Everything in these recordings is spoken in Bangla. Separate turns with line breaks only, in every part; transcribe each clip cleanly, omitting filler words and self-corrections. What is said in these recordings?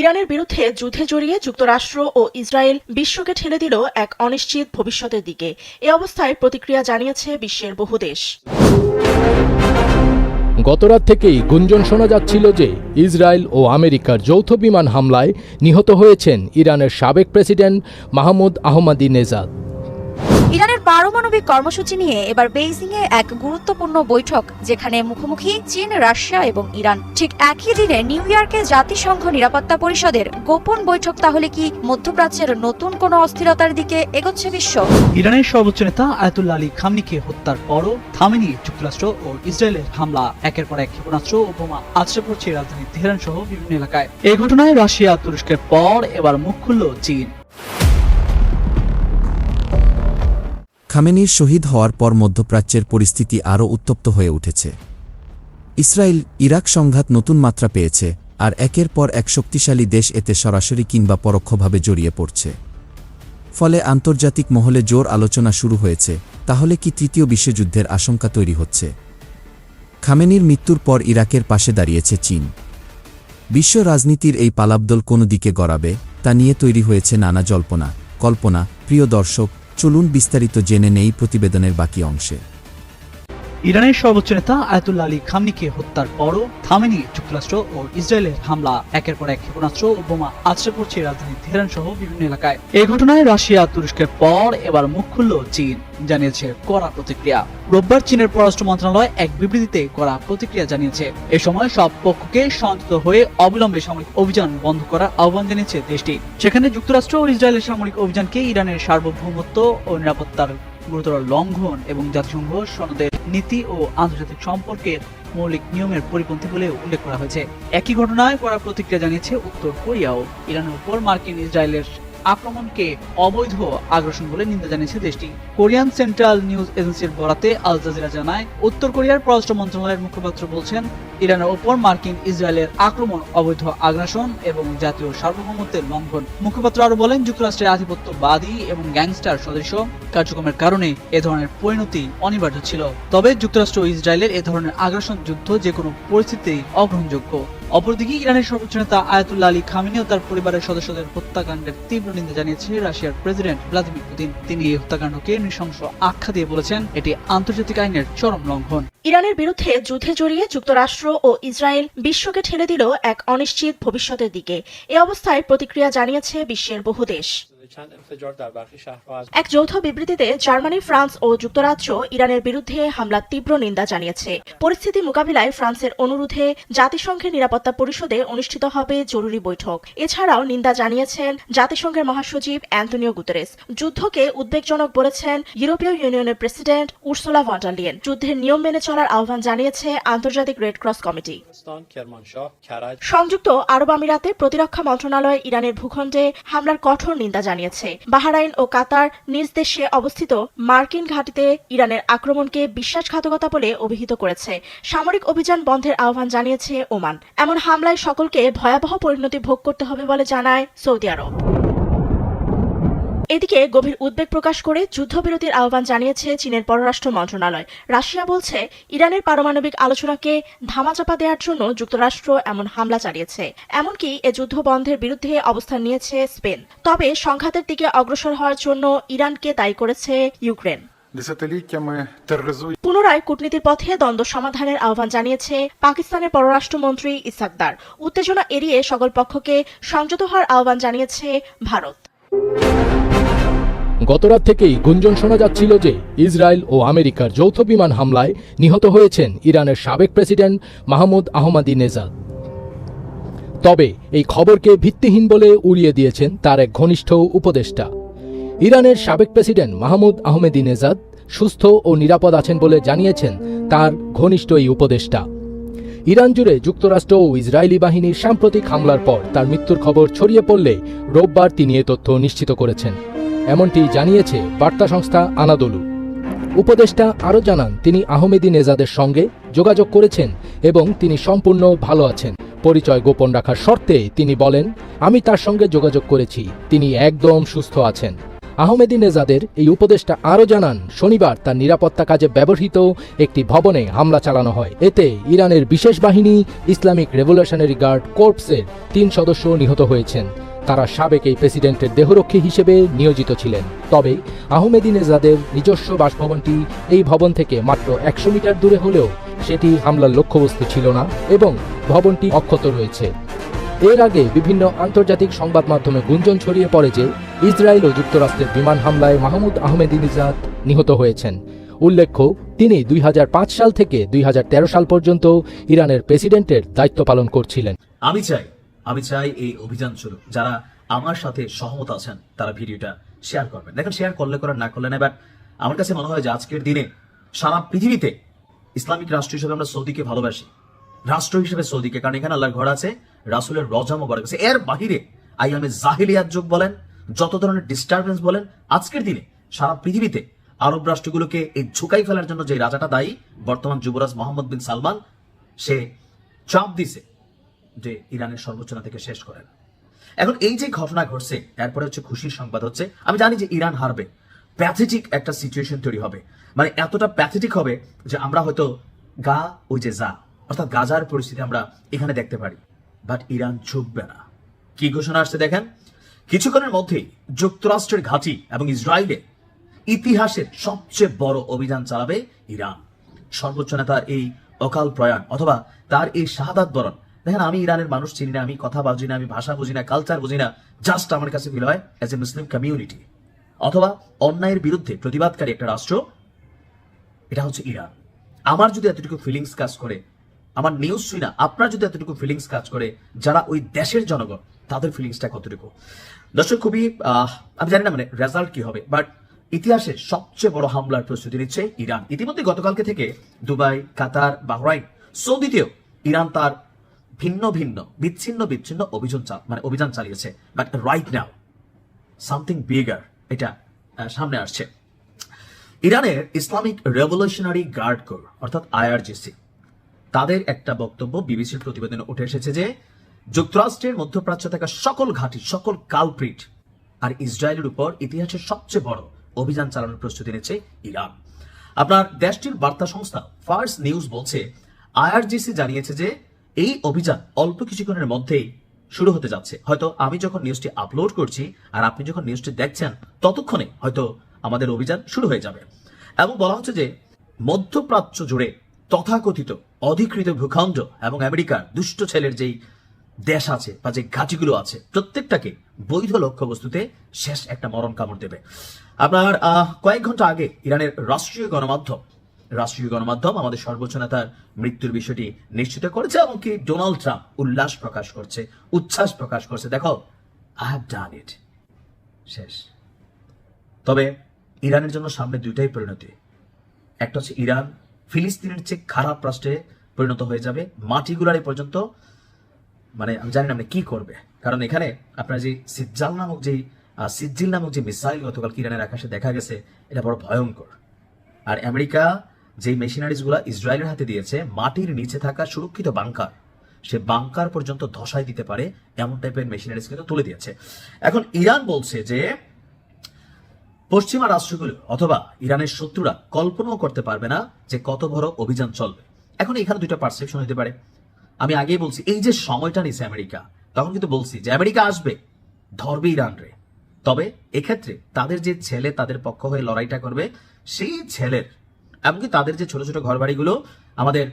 ইরানের বিরুদ্ধে যুদ্ধে জড়িয়ে যুক্তরাষ্ট্র ও ইসরায়েল বিশ্বকে ঠেলে দিল এক অনিশ্চিত ভবিষ্যতের দিকে। এ অবস্থায় প্রতিক্রিয়া জানিয়েছে বিশ্বের বহু দেশ।
গতরাত থেকেই গুঞ্জন শোনা যাচ্ছিল যে ইসরায়েল ও আমেরিকার যৌথ বিমান হামলায় নিহত হয়েছেন ইরানের সাবেক প্রেসিডেন্ট মাহমুদ আহমাদিনেজাদ।
ইরানের পারমাণবিক কর্মসূচি নিয়ে এবার বেইজিংয়ে এক গুরুত্বপূর্ণ বৈঠক, যেখানে মুখোমুখি চীন, রাশিয়া এবং ইরান। ঠিক একই দিনে নিউ ইয়র্কে জাতিসংঘ নিরাপত্তা পরিষদের গোপন বৈঠক। তাহলে কি মধ্যপ্রাচ্যের নতুন কোনো অস্থিরতার দিকে এগোচ্ছে বিশ্ব?
ইরানের সর্বোচ্চ নেতা আয়াতুল্লাহ আলী খামনিকে হত্যার পরও থামেনি যুক্তরাষ্ট্র ও ইসরায়েলের হামলা। একের পর এক ক্ষেপণাস্ত্র ও বোমা আছড়ে পড়ছে রাজধানী তেহরান সহ বিভিন্ন এলাকায়। এই ঘটনায় রাশিয়া, তুরস্কের পর এবার মুখ খুলল চীন।
খামেনির শহীদ হওয়ার পর মধ্যপ্রাচ্যের পরিস্থিতি আরও উত্তপ্ত হয়ে উঠেছে। ইসরায়েল ইরাক সংঘাত নতুন মাত্রা পেয়েছে, আর একের পর এক শক্তিশালী দেশ এতে সরাসরি কিংবা পরোক্ষভাবে জড়িয়ে পড়ছে। ফলে আন্তর্জাতিক মহলে জোর আলোচনা শুরু হয়েছে, তাহলে কি তৃতীয় বিশ্বযুদ্ধের আশঙ্কা তৈরি হচ্ছে? খামেনির মৃত্যুর পর ইরাকের পাশে দাঁড়িয়েছে চীন। বিশ্ব রাজনীতির এই পালাবদল কোন দিকে গড়াবে তা নিয়ে তৈরি হয়েছে নানা জল্পনা কল্পনা। প্রিয় দর্শক, চলুন বিস্তারিত জেনে নেই প্রতিবেদনের বাকি অংশে।
ইরানের সর্বোচ্চ নেতা আয়াতুল্লাহ আলী খামনিকে হত্যার পরও থামেনি যুক্তরাষ্ট্র ও ইসরায়েলের হামলা। একের পর এক ক্ষেপণাস্ত্র ও বোমা আছড়ে পড়ছে রাজধানী তেহরান সহ বিভিন্ন এলাকায়। এই ঘটনায় রাশিয়া, তুরস্কের পর এবার মুখ খুলল চীন, জানিয়েছে কড়া প্রতিক্রিয়া। রোববার চীনের পররাষ্ট্র মন্ত্রণালয় এক বিবৃতিতে কড়া প্রতিক্রিয়া জানিয়েছে। এ সময় সব পক্ষকে শান্ত হয়ে অবিলম্বে সামরিক অভিযান বন্ধ করার আহ্বান জানিয়েছে দেশটি। সেখানে যুক্তরাষ্ট্র ও ইসরায়েলের সামরিক অভিযানকে ইরানের সার্বভৌমত্ব ও নিরাপত্তার গুরুতর লঙ্ঘন এবং জাতিসংঘ সনদের নীতি ও আন্তর্জাতিক সম্পর্কের মৌলিক নিয়মের পরিপন্থী বলে উল্লেখ করা হয়েছে। একই ঘটনায় কড়া প্রতিক্রিয়া জানিয়েছে উত্তর কোরিয়াও। ইরানের উপর মার্কিন ইসরায়েলের আক্রমণকে অবৈধ আগ্রাসন বলে নিন্দা জানিয়েছে দেশটি। কোরিয়ান সেন্ট্রাল নিউজ এজেন্সির বরাতে আল জাজিরা জানায়, উত্তর কোরিয়ার পররাষ্ট্র মন্ত্রণালয়ের মুখপাত্র বলছেন, ইরানের উপর মার্কিন ইসরায়েলের আক্রমণ অবৈধ আগ্রাসন এবং জাতীয় সার্বভৌমত্বের লঙ্ঘন। মুখপাত্র আরো বলেন, যুক্তরাষ্ট্রের আধিপত্যবাদী এবং গ্যাংস্টার সদস্য কার্যক্রমের কারণে এ ধরনের পরিণতি অনিবার্য ছিল। তবে যুক্তরাষ্ট্র ও ইসরায়েলের এ ধরনের আগ্রাসন যুদ্ধ যে কোনো পরিস্থিতিতেই অগ্রহণযোগ্য। অপরদিকে ইরানের সর্বোচ্চ নেতা আয়াতুল্লাহ আলী খামেনি ও তার পরিবারের সদস্যদের হত্যাকাণ্ডের তীব্র নিন্দা জানিয়েছে রাশিয়ার প্রেসিডেন্ট ভ্লাদিমির পুতিন। তিনি এই হত্যাকাণ্ডকে নৃশংস আখ্যা দিয়ে বলেছেন, এটি আন্তর্জাতিক আইনের চরম লঙ্ঘন।
ইরানের বিরুদ্ধে যুদ্ধে জড়িয়ে যুক্তরাষ্ট্র ও ইসরায়েল বিশ্বকে ঠেলে দিল এক অনিশ্চিত ভবিষ্যতের দিকে। এ অবস্থায় প্রতিক্রিয়া জানিয়েছে বিশ্বের বহু দেশ। এক যৌথ বিবৃতিতে জার্মানি, ফ্রান্স ও যুক্তরাজ্য ইরানের বিরুদ্ধে হামলার তীব্র নিন্দা জানিয়েছে। পরিস্থিতি মোকাবিলায় ফ্রান্সের অনুরোধে জাতিসংঘের নিরাপত্তা পরিষদে অনুষ্ঠিত হবে জরুরি বৈঠক। এছাড়াও নিন্দা জানিয়েছেন জাতিসংঘের মহাসচিব অ্যান্তোনিও গুতেরেস। যুদ্ধকে উদ্বেগজনক বলেছেন ইউরোপীয় ইউনিয়নের president Ursula von der Leyen. যুদ্ধের নিয়ম মেনে চলার আহ্বান জানিয়েছে আন্তর্জাতিক রেড ক্রস কমিটি। সংযুক্ত আরব আমিরাতের প্রতিরক্ষা মন্ত্রণালয় ইরানের ভূখণ্ডে হামলার কঠোর নিন্দা জানিয়েছে। বাহরাইন ও কাতার নিজ দেশে অবস্থিত মার্কিন ঘাঁটিতে ইরানের আক্রমণকে বিশ্বাসঘাতকতা বলে অভিহিত করেছে। সামরিক অভিযান বন্ধের আহ্বান জানিয়েছে ওমান। এমন হামলায় সকলকে ভয়াবহ পরিণতি ভোগ করতে হবে বলে জানায় সৌদি আরব। এদিকে গভীর উদ্বেগ প্রকাশ করে যুদ্ধবিরতির আহ্বান জানিয়েছে চীনের পররাষ্ট্র মন্ত্রণালয়। রাশিয়া বলছে, ইরানের পারমাণবিক আলোচনাকে ধামাচাপা দেওয়ার জন্য যুক্তরাষ্ট্র এমন হামলা চালিয়েছে। এমনকি এ যুদ্ধ বন্ধের বিরুদ্ধে অবস্থান নিয়েছে স্পেন। তবে সংঘাতের দিকে অগ্রসর হওয়ার জন্য ইরানকে দায়ী করেছে ইউক্রেন। পুনরায় কূটনীতির পথে দ্বন্দ্ব সমাধানের আহ্বান জানিয়েছে পাকিস্তানের পররাষ্ট্রমন্ত্রী ইসহাক দার। উত্তেজনা এড়িয়ে সকল পক্ষকে সংযত হওয়ার আহ্বান জানিয়েছে ভারত।
গতরাত থেকেই গুঞ্জন শোনা যাচ্ছিল যে ইসরায়েল ও আমেরিকার যৌথ বিমান হামলায় নিহত হয়েছেন ইরানের সাবেক প্রেসিডেন্ট মাহমুদ আহমাদিনেজাদ। তবে এই খবরকে ভিত্তিহীন বলে উড়িয়ে দিয়েছেন তার এক ঘনিষ্ঠ উপদেষ্টা। ইরানের সাবেক প্রেসিডেন্ট মাহমুদ আহমেদিনেজাদ সুস্থ ও নিরাপদ আছেন বলে জানিয়েছেন তার ঘনিষ্ঠ এই উপদেষ্টা। ইরান জুড়ে যুক্তরাষ্ট্র ও ইসরায়েলি বাহিনীর সাম্প্রতিক হামলার পর তার মৃত্যুর খবর ছড়িয়ে পড়লে রোববার তিনি এ তথ্য নিশ্চিত করেছেন। এমনটি জানিয়েছে বার্তা সংস্থা আনাদোলু। উপদেষ্টা আরও জানান, তিনি আহমেদিনেজাদের সঙ্গে যোগাযোগ করেছেন এবং তিনি সম্পূর্ণ ভালো আছেন। পরিচয় গোপন রাখার শর্তে তিনি বলেন, আমি তার সঙ্গে যোগাযোগ করেছি, তিনি একদম সুস্থ আছেন। আহমেদিনেজাদের এই উপদেষ্টা আরও জানান, শনিবার তার নিরাপত্তা কাজে ব্যবহৃত একটি ভবনে হামলা চালানো হয়। এতে ইরানের বিশেষ বাহিনী ইসলামিক রেভলিউশনারি গার্ড কর্পসের 3 সদস্য নিহত হয়েছেন। তারা সাবেক এই প্রেসিডেন্টের দেহরক্ষী হিসেবে নিয়োজিত ছিলেন। তবে আহমেদিনেজাদের নিজস্ব বাসভবনটি এই ভবন থেকে মাত্র 100 মিটার দূরে হলেও সেটি হামলার লক্ষ্যবস্তু ছিল না এবং ভবনটি অক্ষত রয়েছে। এর আগে বিভিন্ন আন্তর্জাতিক সংবাদ মাধ্যমে গুঞ্জন ছড়িয়ে পড়ে যে ইসরায়েল ও যুক্তরাষ্ট্রের বিমান হামলায় মাহমুদ আহমেদিনেজাদ নিহত হয়েছেন। উল্লেখ্য, তিনি 2005 সাল থেকে 2013 সাল পর্যন্ত ইরানের প্রেসিডেন্টের দায়িত্ব পালন করছিলেন।
আমি চাই এই অভিযান চলুক। যারা আমার সাথে সহমত আছেন তারা ভিডিওটা শেয়ার করবেন। দেখেন, শেয়ার করলে করেন, না করলে না, বাট আমার কাছে মনে হয় যে আজকের দিনে সারা পৃথিবীতে ইসলামিক রাষ্ট্র হিসেবে আমরা সৌদিকে ভালোবাসি, রাষ্ট্র হিসেবে সৌদিকে, কারণ এখানে আল্লাহর ঘর আছে, রাসূলের রওজা মোবারক আছে। এর বাহিরে আইয়ামে জাহিলিয়াত যুগ বলেন, যত ধরনের ডিস্টারবেন্স বলেন, আজকের দিনে সারা পৃথিবীতে আরব রাষ্ট্রগুলোকে এই ঝুঁকাই ফেলার জন্য যে রাজাটা দায়ী, বর্তমান যুবরাজ মোহাম্মদ বিন সালমান, সে চাপ দিছে যে ইরানের সর্বোচ্চ থেকে শেষ করেন। এখন এই যে ঘটনা ঘটছে, এরপরে হচ্ছে খুশির সংবাদ হচ্ছে, আমি জানি যে ইরান হারবে, প্যাথেটিক একটা সিচুয়েশন তৈরি হবে, মানে এতটা প্যাথেটিক হবে যে আমরা হয়তো অর্থাৎ গাজার পরিস্থিতি আমরা এখানে দেখতে পারি। বাট ইরান ঝুঁকবে না। কি ঘোষণা আসছে দেখেন, কিছুক্ষণের মধ্যেই যুক্তরাষ্ট্রের ঘাঁটি এবং ইসরায়েলে ইতিহাসের সবচেয়ে বড় অভিযান চালাবে ইরান। সর্বোচ্চ নেতার এই অকাল প্রয়াণ অথবা তার এই শাহাদাত বরণ। দেখেন, আমি ইরানের মানুষ চিনি না, আমি কথা বুঝি না, আমি ভাষা বুঝি না, কালচার বুঝি না, জাস্ট আমার কাছে ফিল হয় অ্যাজ এ মুসলিম কমিউনিটি অথবা অন্যায়ের বিরুদ্ধে প্রতিবাদকারী একটা রাষ্ট্র, এটা হচ্ছে ইরান। আমার যদি এতটুকু ফিলিংস কাজ করে, আমার নিউজ শুই না, আপনার যদি এতটুকু ফিলিংস কাজ করে, যারা ওই দেশের জনগণ, তাদের ফিলিংসটা কতটুকু? দর্শক, খুবই আমি জানি না মানে রেজাল্ট কি হবে, বাট ইতিহাসে সবচেয়ে বড় হামলার প্রস্তুতি নিচ্ছে ইরান। ইতিমধ্যে গতকালকে থেকে দুবাই, কাতার, বাহরাইন, সৌদিতেও ইরান তার বিচ্ছিন্ন অভিযান চালিয়েছে। But right now something bigger এটা সামনে আসছে। ইরানের ইসলামিক রেভলিউশনারি গার্ড কোর অর্থাৎ আইআরজিসি, তাদের একটা বক্তব্য বিবিসির প্রতিবেদনে উঠে এসেছে যে যুক্তরাষ্ট্রের মধ্যপ্রাচ্যে থাকা সকল ঘাঁটি, সকল কালপ্রিট আর ইসরায়েলের উপর ইতিহাসের সবচেয়ে বড় অভিযান চালানোর প্রস্তুতি নিচ্ছে ইরান। আপনার দেশটির বার্তা সংস্থা ফার্স নিউজ বলছে, আইআরজিসি জানিয়েছে যে এই অভিযান অল্প কিছুক্ষণের মধ্যেই শুরু হতে যাচ্ছে। হয়তো আমি যখন নিউজটি আপলোড করছি আর আপনি যখন নিউজটি দেখছেন, ততক্ষণে হয়তো আমাদের অভিযান শুরু হয়ে যাবে। এবং বলা হচ্ছে যে মধ্যপ্রাচ্য জুড়ে তথাকথিত অধিকৃত ভূখণ্ড এবং আমেরিকার দুষ্ট ছেলের যেই দেশ আছে বা যে ঘাঁটিগুলো আছে, প্রত্যেকটাকে বৈধ লক্ষ্যবস্তুতে শেষ একটা মরণ কামড় দেবে। আপনার কয়েক ঘন্টা আগে ইরানের রাষ্ট্রীয় গণমাধ্যম আমাদের সর্বোচ্চ নেতার মৃত্যুর বিষয়টি নিশ্চিত করেছে, এমনকি ডোনাল্ড ট্রাম্প উচ্ছ্বাস প্রকাশ করছে, দেখো আই হ্যাভ ডান ইট, শেষ। তবে ইরানের জন্য সামনে দুইটাই পরিণতি। একটা হচ্ছে ইরান ফিলিস্তিনের চেয়ে খারাপ রাষ্ট্রে পরিণত হয়ে যাবে, মাটিগুলার পর্যন্ত, মানে আমি জানি না আপনি কি করবে। কারণ এখানে আপনার যে সিজ্জিল নামক যে মিসাইল গতকাল ইরানের আকাশে দেখা গেছে, এটা বড় ভয়ঙ্কর। আর আমেরিকা যে মেশিনারিজ গুলা ইসরায়েলের হাতে দিয়েছে, মাটির নিচে থাকা সুরক্ষিত বাংকার, সে বাংকার পর্যন্ত ধসাই দিতে পারে এমন টাইপের মেশিনারিজ কিন্তু তুলে দিয়েছে। এখন ইরান বলছে যে পশ্চিমা রাষ্ট্রগুলো অথবা ইরানের শত্রুরা কল্পনাও করতে পারবে না যে কত বড় অভিযান চলবে। এখন এখানে দুইটা পারসেপশন হতে পারে। আমি আগেই বলছি, এই যে সময়টা নিছে আমেরিকা, তখন কিন্তু বলছি যে আমেরিকা আসবে, ধরবে ইরানরে। তবে এক্ষেত্রে তাদের যে ছেলে তাদের পক্ষ হয়ে লড়াইটা করবে, সেই ছেলের, এমনকি তাদের যে ছোট ছোট ঘরবাড়িগুলো আমাদের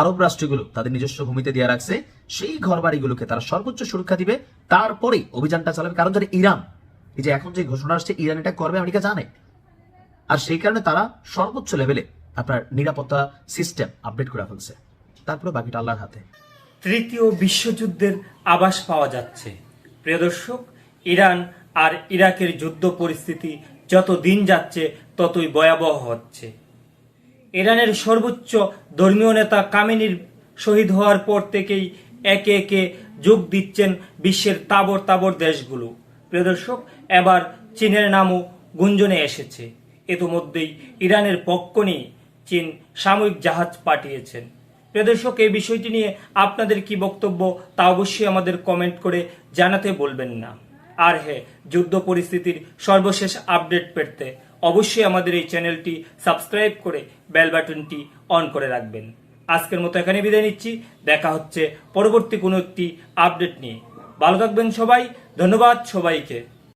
আরব রাষ্ট্রগুলো তাদের নিজস্ব ভূমিতে দিয়ে রাখছে, সেই ঘরবাড়িগুলোকে তারা সর্বোচ্চ সুরক্ষা দিবে, তারপরে অভিযানটা চালাবে। কারণ যারা ইরান, এই যে এখন যে ঘোষণা আসছে ইরান এটা করবে, আমেরিকা জানে। আর সেই কারণে তারা সর্বোচ্চ লেভেলে আপনার নিরাপত্তা সিস্টেম আপডেট করে ফেলছে। তারপরে বাকিটা আল্লাহর হাতে।
তৃতীয় বিশ্বযুদ্ধের আভাস পাওয়া যাচ্ছে। প্রিয় দর্শক, ইরান আর ইরাকের যুদ্ধ পরিস্থিতি যত দিন যাচ্ছে ততই ভয়াবহ হচ্ছে। ইরানের সর্বোচ্চ ধর্মীয় নেতা কামেনির শহীদ হওয়ার পর থেকেই একে একে যোগ দিচ্ছেন বিশ্বের তাবর দেশগুলো। প্রিয় দর্শক, এবার চীনের নামও গুঞ্জনে এসেছে। ইতোমধ্যেই ইরানের পক্ষ নিয়ে চীন সামরিক জাহাজ পাঠিয়েছেন। প্রিয় দর্শক, এই বিষয়টি নিয়ে আপনাদের কি বক্তব্য তা অবশ্যই আমাদের কমেন্ট করে জানাতে বলবেন না। আর হ্যাঁ, যুদ্ধ পরিস্থিতির সর্বশেষ আপডেট পেতে অবশ্যই আমাদের এই চ্যানেলটি সাবস্ক্রাইব করে বেল বাটনটি অন করে রাখবেন। আজকের মতো এখানে বিদায় নিচ্ছি। দেখা হচ্ছে পরবর্তী কোনো একটি আপডেট নিয়ে। ভালো থাকবেন সবাই। ধন্যবাদ সবাইকে।